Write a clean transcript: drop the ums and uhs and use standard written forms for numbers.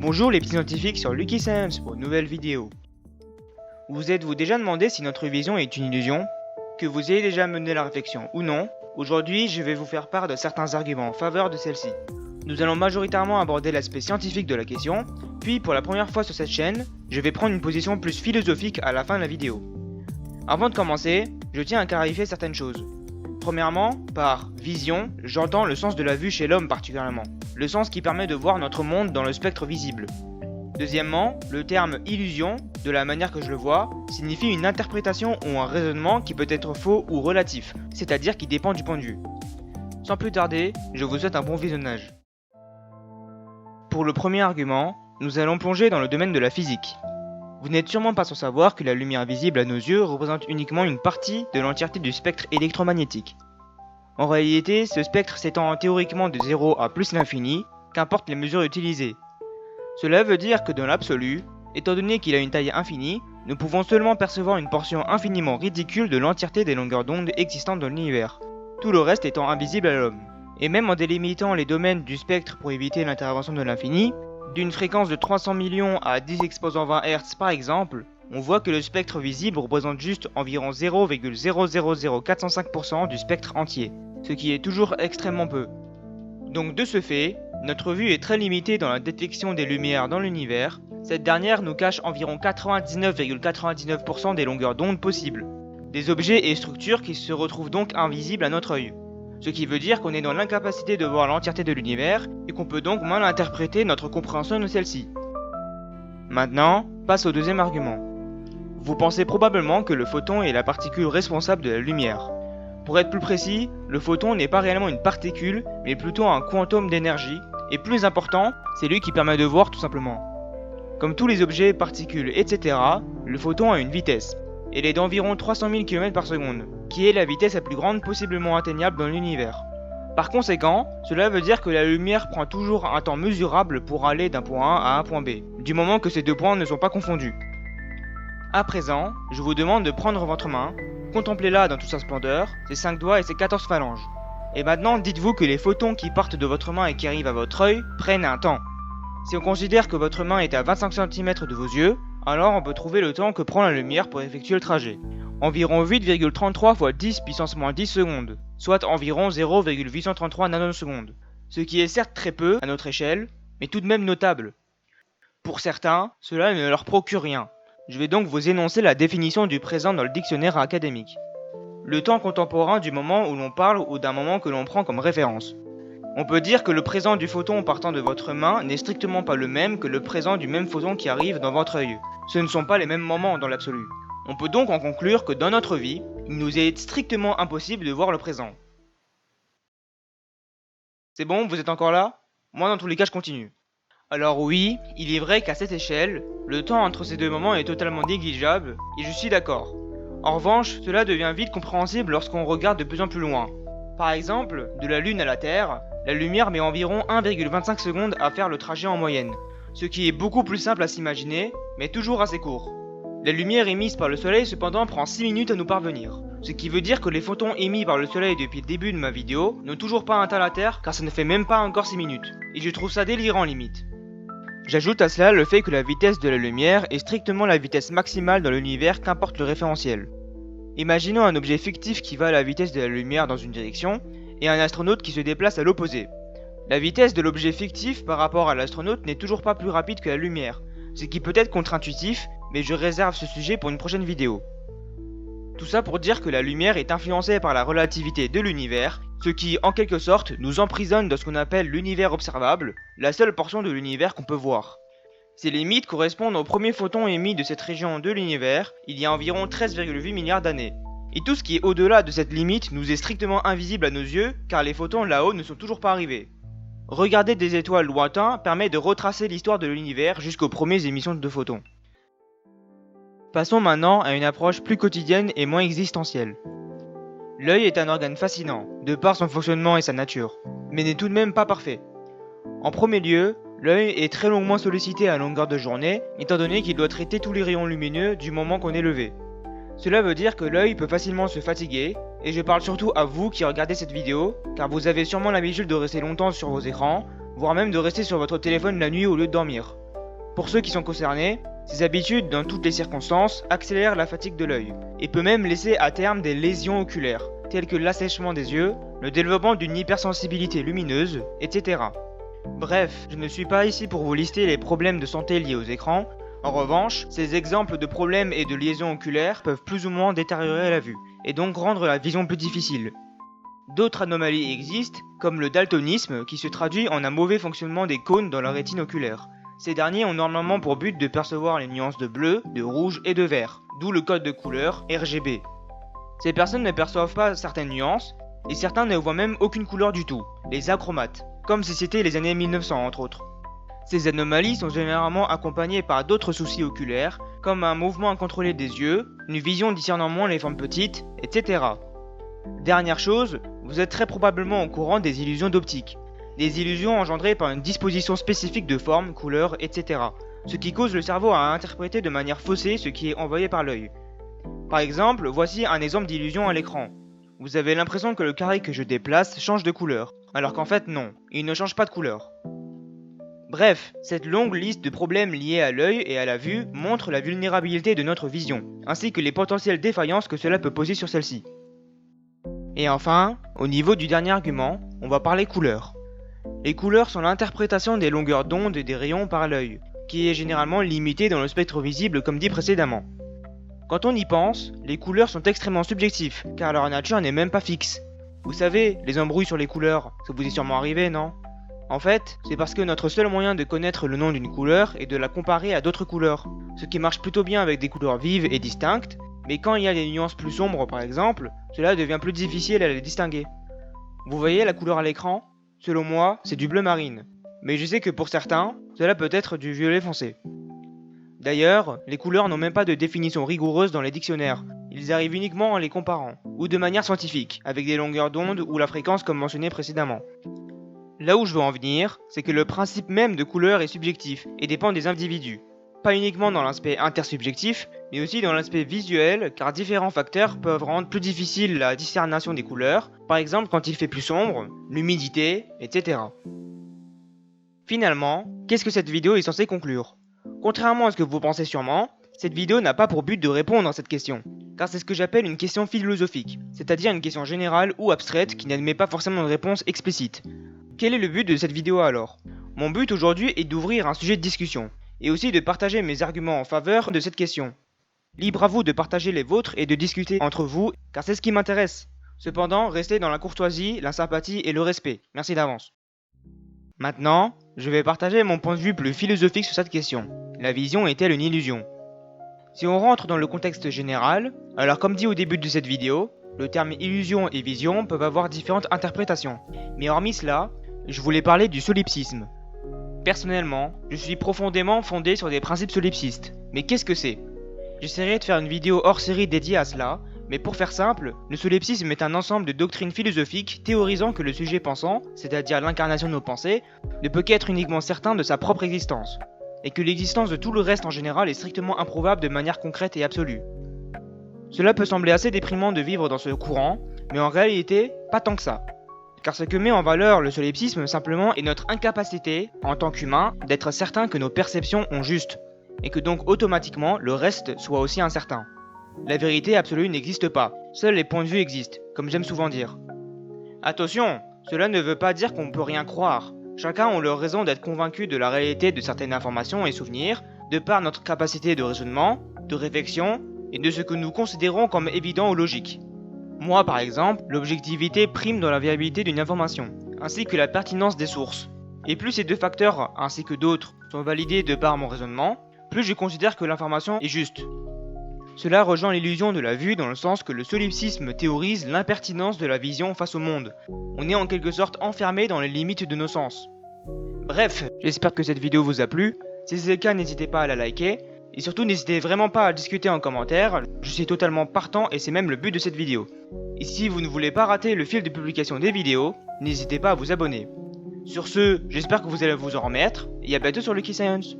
Bonjour les petits scientifiques sur Lucky Science pour une nouvelle vidéo. Vous êtes-vous déjà demandé si notre vision est une illusion? Que vous ayez déjà mené la réflexion ou non, aujourd'hui je vais vous faire part de certains arguments en faveur de celle-ci. Nous allons majoritairement aborder l'aspect scientifique de la question, puis pour la première fois sur cette chaîne, je vais prendre une position plus philosophique à la fin de la vidéo. Avant de commencer, je tiens à clarifier certaines choses. Premièrement, par vision, j'entends le sens de la vue chez l'homme particulièrement, le sens qui permet de voir notre monde dans le spectre visible. Deuxièmement, le terme illusion, de la manière que je le vois, signifie une interprétation ou un raisonnement qui peut être faux ou relatif, c'est-à-dire qui dépend du point de vue. Sans plus tarder, je vous souhaite un bon visionnage. Pour le premier argument, nous allons plonger dans le domaine de la physique. Vous n'êtes sûrement pas sans savoir que la lumière visible à nos yeux représente uniquement une partie de l'entièreté du spectre électromagnétique. En réalité, ce spectre s'étend théoriquement de 0 à plus l'infini, qu'importe les mesures utilisées. Cela veut dire que dans l'absolu, étant donné qu'il a une taille infinie, nous pouvons seulement percevoir une portion infiniment ridicule de l'entièreté des longueurs d'onde existantes dans l'univers, tout le reste étant invisible à l'homme. Et même en délimitant les domaines du spectre pour éviter l'intervention de l'infini, d'une fréquence de 300 millions à 10 exposant 20 Hz par exemple, on voit que le spectre visible représente juste environ 0,000405% du spectre entier, ce qui est toujours extrêmement peu. Donc de ce fait, notre vue est très limitée dans la détection des lumières dans l'univers, cette dernière nous cache environ 99,99% des longueurs d'onde possibles, des objets et structures qui se retrouvent donc invisibles à notre œil. Ce qui veut dire qu'on est dans l'incapacité de voir l'entièreté de l'univers et qu'on peut donc mal interpréter notre compréhension de celle-ci. Maintenant, passe au deuxième argument. Vous pensez probablement que le photon est la particule responsable de la lumière. Pour être plus précis, le photon n'est pas réellement une particule, mais plutôt un quantum d'énergie, et plus important, c'est lui qui permet de voir tout simplement. Comme tous les objets, particules, etc., le photon a une vitesse. Elle est d'environ 300 000 km par seconde, qui est la vitesse la plus grande possiblement atteignable dans l'univers. Par conséquent, cela veut dire que la lumière prend toujours un temps mesurable pour aller d'un point A à un point B, du moment que ces deux points ne sont pas confondus. À présent, je vous demande de prendre votre main, contemplez-la dans toute sa splendeur, ses 5 doigts et ses 14 phalanges. Et maintenant, dites-vous que les photons qui partent de votre main et qui arrivent à votre œil prennent un temps. Si on considère que votre main est à 25 cm de vos yeux, alors on peut trouver le temps que prend la lumière pour effectuer le trajet. Environ 8,33 x 10 puissance moins 10 secondes, soit environ 0,833 nanosecondes. Ce qui est certes très peu à notre échelle, mais tout de même notable. Pour certains, cela ne leur procure rien. Je vais donc vous énoncer la définition du présent dans le dictionnaire académique. Le temps contemporain du moment où l'on parle ou d'un moment que l'on prend comme référence. On peut dire que le présent du photon partant de votre main n'est strictement pas le même que le présent du même photon qui arrive dans votre œil. Ce ne sont pas les mêmes moments dans l'absolu. On peut donc en conclure que dans notre vie, il nous est strictement impossible de voir le présent. C'est bon, vous êtes encore là? Moi dans tous les cas je continue. Alors oui, il est vrai qu'à cette échelle, le temps entre ces deux moments est totalement négligeable, et je suis d'accord. En revanche, cela devient vite compréhensible lorsqu'on regarde de plus en plus loin. Par exemple, de la Lune à la Terre, la lumière met environ 1,25 secondes à faire le trajet en moyenne, ce qui est beaucoup plus simple à s'imaginer, mais toujours assez court. La lumière émise par le Soleil cependant prend 6 minutes à nous parvenir, ce qui veut dire que les photons émis par le Soleil depuis le début de ma vidéo n'ont toujours pas atteint la Terre car ça ne fait même pas encore 6 minutes, et je trouve ça délirant limite. J'ajoute à cela le fait que la vitesse de la lumière est strictement la vitesse maximale dans l'univers qu'importe le référentiel. Imaginons un objet fictif qui va à la vitesse de la lumière dans une direction, et un astronaute qui se déplace à l'opposé. La vitesse de l'objet fictif par rapport à l'astronaute n'est toujours pas plus rapide que la lumière, ce qui peut être contre-intuitif, mais je réserve ce sujet pour une prochaine vidéo. Tout ça pour dire que la lumière est influencée par la relativité de l'univers, ce qui, en quelque sorte, nous emprisonne dans ce qu'on appelle l'univers observable, la seule portion de l'univers qu'on peut voir. Ces limites correspondent aux premiers photons émis de cette région de l'univers, il y a environ 13,8 milliards d'années. Et tout ce qui est au-delà de cette limite nous est strictement invisible à nos yeux, car les photons là-haut ne sont toujours pas arrivés. Regarder des étoiles lointains permet de retracer l'histoire de l'univers jusqu'aux premières émissions de photons. Passons maintenant à une approche plus quotidienne et moins existentielle. L'œil est un organe fascinant, de par son fonctionnement et sa nature, mais n'est tout de même pas parfait. En premier lieu, l'œil est très longuement sollicité à longueur de journée, étant donné qu'il doit traiter tous les rayons lumineux du moment qu'on est levé. Cela veut dire que l'œil peut facilement se fatiguer, et je parle surtout à vous qui regardez cette vidéo, car vous avez sûrement l'habitude de rester longtemps sur vos écrans, voire même de rester sur votre téléphone la nuit au lieu de dormir. Pour ceux qui sont concernés, ces habitudes, dans toutes les circonstances, accélèrent la fatigue de l'œil, et peut même laisser à terme des lésions oculaires, telles que l'assèchement des yeux, le développement d'une hypersensibilité lumineuse, etc. Bref, je ne suis pas ici pour vous lister les problèmes de santé liés aux écrans. En revanche, ces exemples de problèmes et de liaisons oculaires peuvent plus ou moins détériorer la vue, et donc rendre la vision plus difficile. D'autres anomalies existent, comme le daltonisme, qui se traduit en un mauvais fonctionnement des cônes dans la rétine oculaire. Ces derniers ont normalement pour but de percevoir les nuances de bleu, de rouge et de vert, d'où le code de couleur RGB. Ces personnes ne perçoivent pas certaines nuances, et certains ne voient même aucune couleur du tout, les achromates, comme si c'était les années 1900 entre autres. Ces anomalies sont généralement accompagnées par d'autres soucis oculaires, comme un mouvement incontrôlé des yeux, une vision discernant moins les formes petites, etc. Dernière chose, vous êtes très probablement au courant des illusions d'optique. Des illusions engendrées par une disposition spécifique de forme, couleur, etc. Ce qui cause le cerveau à interpréter de manière faussée ce qui est envoyé par l'œil. Par exemple, voici un exemple d'illusion à l'écran. Vous avez l'impression que le carré que je déplace change de couleur, alors qu'en fait non, il ne change pas de couleur. Bref, cette longue liste de problèmes liés à l'œil et à la vue montre la vulnérabilité de notre vision, ainsi que les potentielles défaillances que cela peut poser sur celle-ci. Et enfin, au niveau du dernier argument, on va parler couleurs. Les couleurs sont l'interprétation des longueurs d'onde et des rayons par l'œil, qui est généralement limité dans le spectre visible comme dit précédemment. Quand on y pense, les couleurs sont extrêmement subjectives, car leur nature n'est même pas fixe. Vous savez, les embrouilles sur les couleurs, ça vous est sûrement arrivé, non ? En fait, c'est parce que notre seul moyen de connaître le nom d'une couleur est de la comparer à d'autres couleurs, ce qui marche plutôt bien avec des couleurs vives et distinctes, mais quand il y a des nuances plus sombres par exemple, cela devient plus difficile à les distinguer. Vous voyez la couleur à l'écran ? Selon moi, c'est du bleu marine, mais je sais que pour certains, cela peut être du violet foncé. D'ailleurs, les couleurs n'ont même pas de définition rigoureuse dans les dictionnaires, ils arrivent uniquement en les comparant, ou de manière scientifique, avec des longueurs d'onde ou la fréquence comme mentionné précédemment. Là où je veux en venir, c'est que le principe même de couleur est subjectif et dépend des individus. Pas uniquement dans l'aspect intersubjectif, mais aussi dans l'aspect visuel, car différents facteurs peuvent rendre plus difficile la discernation des couleurs, par exemple quand il fait plus sombre, l'humidité, etc. Finalement, qu'est-ce que cette vidéo est censée conclure ? Contrairement à ce que vous pensez sûrement, cette vidéo n'a pas pour but de répondre à cette question, car c'est ce que j'appelle une question philosophique, c'est-à-dire une question générale ou abstraite qui n'admet pas forcément de réponse explicite. Quel est le but de cette vidéo alors ? Mon but aujourd'hui est d'ouvrir un sujet de discussion, et aussi de partager mes arguments en faveur de cette question. Libre à vous de partager les vôtres et de discuter entre vous, car c'est ce qui m'intéresse. Cependant, restez dans la courtoisie, la sympathie et le respect. Merci d'avance. Maintenant, je vais partager mon point de vue plus philosophique sur cette question. La vision est-elle une illusion ? Si on rentre dans le contexte général, alors comme dit au début de cette vidéo, le terme illusion et vision peuvent avoir différentes interprétations. Mais hormis cela, je voulais parler du solipsisme. Personnellement, je suis profondément fondé sur des principes solipsistes. Mais qu'est-ce que c'est ? J'essaierai de faire une vidéo hors série dédiée à cela, mais pour faire simple, le solipsisme est un ensemble de doctrines philosophiques théorisant que le sujet pensant, c'est-à-dire l'incarnation de nos pensées, ne peut qu'être uniquement certain de sa propre existence, et que l'existence de tout le reste en général est strictement improuvable de manière concrète et absolue. Cela peut sembler assez déprimant de vivre dans ce courant, mais en réalité, pas tant que ça. Car ce que met en valeur le solipsisme simplement est notre incapacité, en tant qu'humain, d'être certain que nos perceptions ont juste, et que donc automatiquement le reste soit aussi incertain. La vérité absolue n'existe pas, seuls les points de vue existent, comme j'aime souvent dire. Attention, cela ne veut pas dire qu'on ne peut rien croire. Chacun a leur raison d'être convaincu de la réalité de certaines informations et souvenirs, de par notre capacité de raisonnement, de réflexion, et de ce que nous considérons comme évident ou logique. Moi par exemple, l'objectivité prime dans la viabilité d'une information, ainsi que la pertinence des sources. Et plus ces deux facteurs, ainsi que d'autres, sont validés de par mon raisonnement, plus je considère que l'information est juste. Cela rejoint l'illusion de la vue dans le sens que le solipsisme théorise l'impertinence de la vision face au monde. On est en quelque sorte enfermé dans les limites de nos sens. Bref, j'espère que cette vidéo vous a plu. Si c'est le cas, n'hésitez pas à la liker. Et surtout, n'hésitez vraiment pas à discuter en commentaire. Je suis totalement partant et c'est même le but de cette vidéo. Et si vous ne voulez pas rater le fil de publication des vidéos, n'hésitez pas à vous abonner. Sur ce, j'espère que vous allez vous en remettre. Et à bientôt sur Lucky Science.